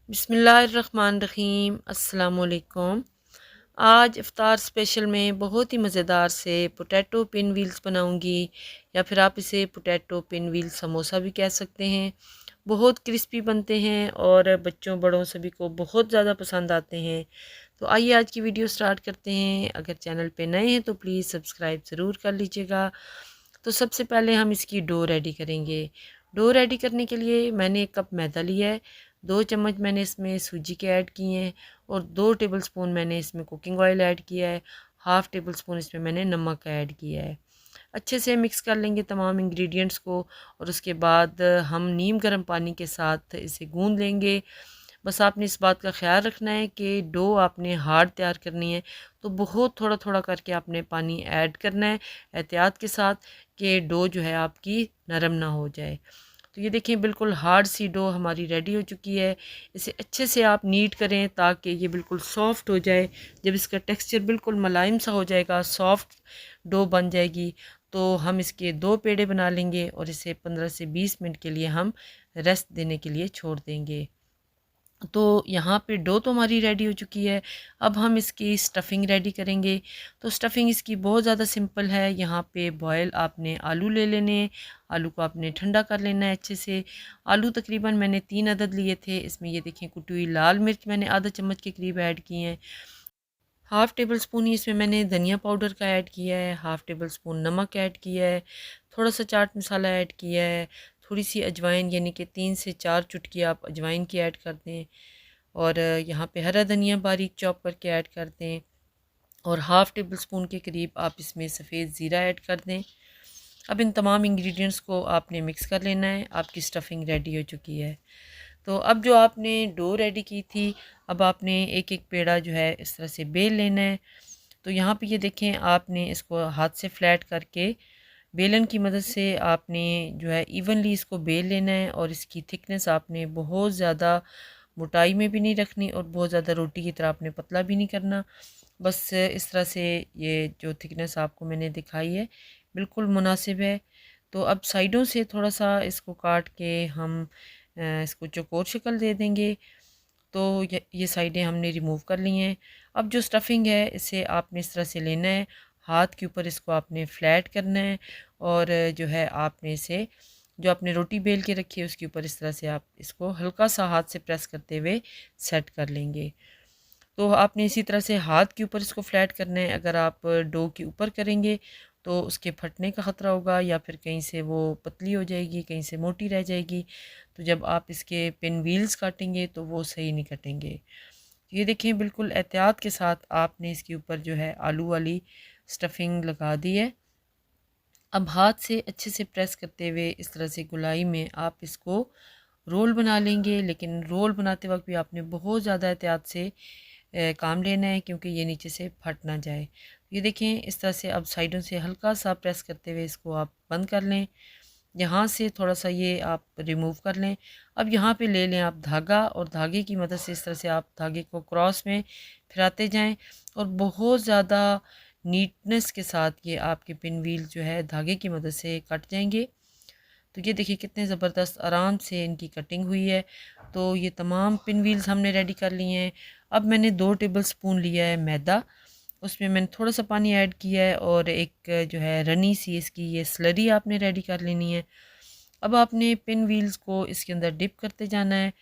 बिस्मिल्लाहिर्रहमानिर्रहीम अस्सलाम वालेकुम। आज इफ़्तार स्पेशल में बहुत ही मज़ेदार से पोटैटो पिन व्हील्स बनाऊंगी, या फिर आप इसे पोटैटो पिन व्हील समोसा भी कह सकते हैं। बहुत क्रिस्पी बनते हैं और बच्चों बड़ों सभी को बहुत ज़्यादा पसंद आते हैं। तो आइए आज की वीडियो स्टार्ट करते हैं। अगर चैनल पे नए हैं तो प्लीज़ सब्सक्राइब ज़रूर कर लीजिएगा। तो सबसे पहले हम इसकी डो रेडी करेंगे। डो रेडी करने के लिए मैंने 1 कप मैदा लिया है, 2 चम्मच मैंने इसमें सूजी के ऐड किए हैं और 2 टेबलस्पून मैंने इसमें कुकिंग ऑयल ऐड किया है। हाफ़ टेबल स्पून इसमें मैंने नमक ऐड किया है। अच्छे से मिक्स कर लेंगे तमाम इंग्रेडिएंट्स को और उसके बाद हम नीम गर्म पानी के साथ इसे गूंद लेंगे। बस आपने इस बात का ख़्याल रखना है कि डो आपने हार्ड तैयार करनी है, तो बहुत थोड़ा थोड़ा करके आपने पानी ऐड करना है एहतियात के साथ, कि डो जो है आपकी नरम ना हो जाए। तो ये देखिए बिल्कुल हार्ड सी डो हमारी रेडी हो चुकी है। इसे अच्छे से आप नीट करें ताकि ये बिल्कुल सॉफ़्ट हो जाए। जब इसका टेक्सचर बिल्कुल मुलायम सा हो जाएगा, सॉफ्ट डो बन जाएगी, तो हम इसके 2 पेड़े बना लेंगे और इसे 15 से 20 मिनट के लिए हम रेस्ट देने के लिए छोड़ देंगे। तो यहाँ पे डो तो हमारी रेडी हो चुकी है। अब हम इसकी स्टफ़िंग रेडी करेंगे। तो स्टफ़िंग इसकी बहुत ज़्यादा सिंपल है। यहाँ पे बॉयल आपने आलू ले लेने हैं। आलू को आपने ठंडा कर लेना है अच्छे से। आलू तकरीबन मैंने 3 अदद लिए थे। इसमें ये देखें कुटी हुई लाल मिर्च मैंने आधा चम्मच के करीब ऐड की हैं। हाफ़ टेबल स्पून ही इसमें मैंने धनिया पाउडर का ऐड किया है। हाफ़ टेबल स्पून नमक ऐड किया है। थोड़ा सा चाट मसाला ऐड किया है। थोड़ी सी अजवाइन, यानी कि 3 से 4 चुटकी आप अजवाइन की ऐड कर दें। और यहाँ पे हरा धनिया बारीक चॉप करके ऐड कर दें और हाफ़ टेबल स्पून के करीब आप इसमें सफ़ेद ज़ीरा ऐड कर दें। अब इन तमाम इंग्रेडिएंट्स को आपने मिक्स कर लेना है। आपकी स्टफ़िंग रेडी हो चुकी है। तो अब जो आपने डो रेडी की थी, अब आपने एक एक पेड़ा जो है इस तरह से बेल लेना है। तो यहाँ पे ये देखें, आपने इसको हाथ से फ्लैट करके बेलन की मदद से आपने जो है इवनली इसको बेल लेना है और इसकी थिकनेस आपने बहुत ज़्यादा मोटाई में भी नहीं रखनी और बहुत ज़्यादा रोटी की तरह आपने पतला भी नहीं करना। बस इस तरह से ये जो थिकनेस आपको मैंने दिखाई है बिल्कुल मुनासिब है। तो अब साइडों से थोड़ा सा इसको काट के हम इसको चौकोर शक्ल दे देंगे। तो ये साइडें हमने रिमूव कर ली हैं। अब जो स्टफ़िंग है इसे आपने इस तरह से लेना है, हाथ के ऊपर इसको आपने फ्लैट करना है और जो है आपने इसे, जो आपने रोटी बेल के रखी है उसके ऊपर इस तरह से आप इसको हल्का सा हाथ से प्रेस करते हुए सेट कर लेंगे। तो आपने इसी तरह से हाथ के ऊपर इसको फ्लैट करना है। अगर आप डो के ऊपर करेंगे तो उसके फटने का ख़तरा होगा, या फिर कहीं से वो पतली हो जाएगी, कहीं से मोटी रह जाएगी। तो जब आप इसके पिन व्हील्स काटेंगे तो वो सही नहीं कटेंगे। ये देखें बिल्कुल एहतियात के साथ आपने इसके ऊपर जो है आलू वाली स्टफ़िंग लगा दी है। अब हाथ से अच्छे से प्रेस करते हुए इस तरह से गोलाई में आप इसको रोल बना लेंगे, लेकिन रोल बनाते वक्त भी आपने बहुत ज़्यादा एहतियात से काम लेना है, क्योंकि ये नीचे से फट ना जाए। ये देखें इस तरह से अब साइडों से हल्का सा प्रेस करते हुए इसको आप बंद कर लें। यहाँ से थोड़ा सा ये आप रिमूव कर लें। अब यहाँ पे ले लें आप धागा और धागे की मदद से इस तरह से आप धागे को क्रॉस में फिराते जाएं और बहुत ज़्यादा नीटनेस के साथ ये आपके पिन व्हील जो है धागे की मदद से कट जाएंगे। तो ये देखिए कितने ज़बरदस्त आराम से इनकी कटिंग हुई है। तो ये तमाम पिन व्हील्स हमने रेडी कर लिए हैं। अब मैंने 2 टेबल स्पून लिया है मैदा, उसमें मैंने थोड़ा सा पानी ऐड किया है और एक जो है रनी सी इसकी ये स्लरी आपने रेडी कर लेनी है। अब आपने पिन व्हील्स को इसके अंदर डिप करते जाना है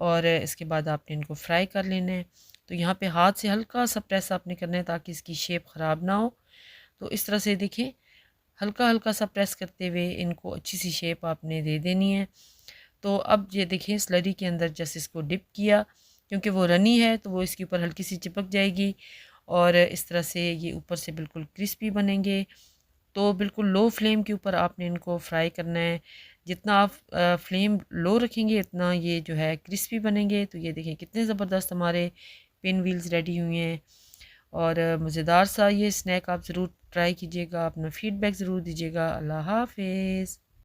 और इसके बाद आपने इनको फ्राई कर लेना है। तो यहाँ पे हाथ से हल्का सा प्रेस आपने करना है ताकि इसकी शेप ख़राब ना हो। तो इस तरह से देखें, हल्का हल्का सा प्रेस करते हुए इनको अच्छी सी शेप आपने दे देनी है। तो अब ये देखें स्लरी के अंदर जैसे इसको डिप किया, क्योंकि वो रनी है तो वो इसके ऊपर हल्की सी चिपक जाएगी और इस तरह से ये ऊपर से बिल्कुल क्रिस्पी बनेंगे। तो बिल्कुल लो फ्लेम के ऊपर आपने इनको फ्राई करना है। जितना आप फ्लेम लो रखेंगे इतना ये जो है क्रिस्पी बनेंगे। तो ये देखें कितने ज़बरदस्त हमारे पिन व्हील्स रेडी हुए हैं और मज़ेदार सा ये स्नैक आप ज़रूर ट्राई कीजिएगा। अपना फ़ीडबैक ज़रूर दीजिएगा। अल्लाह हाफ़िज़।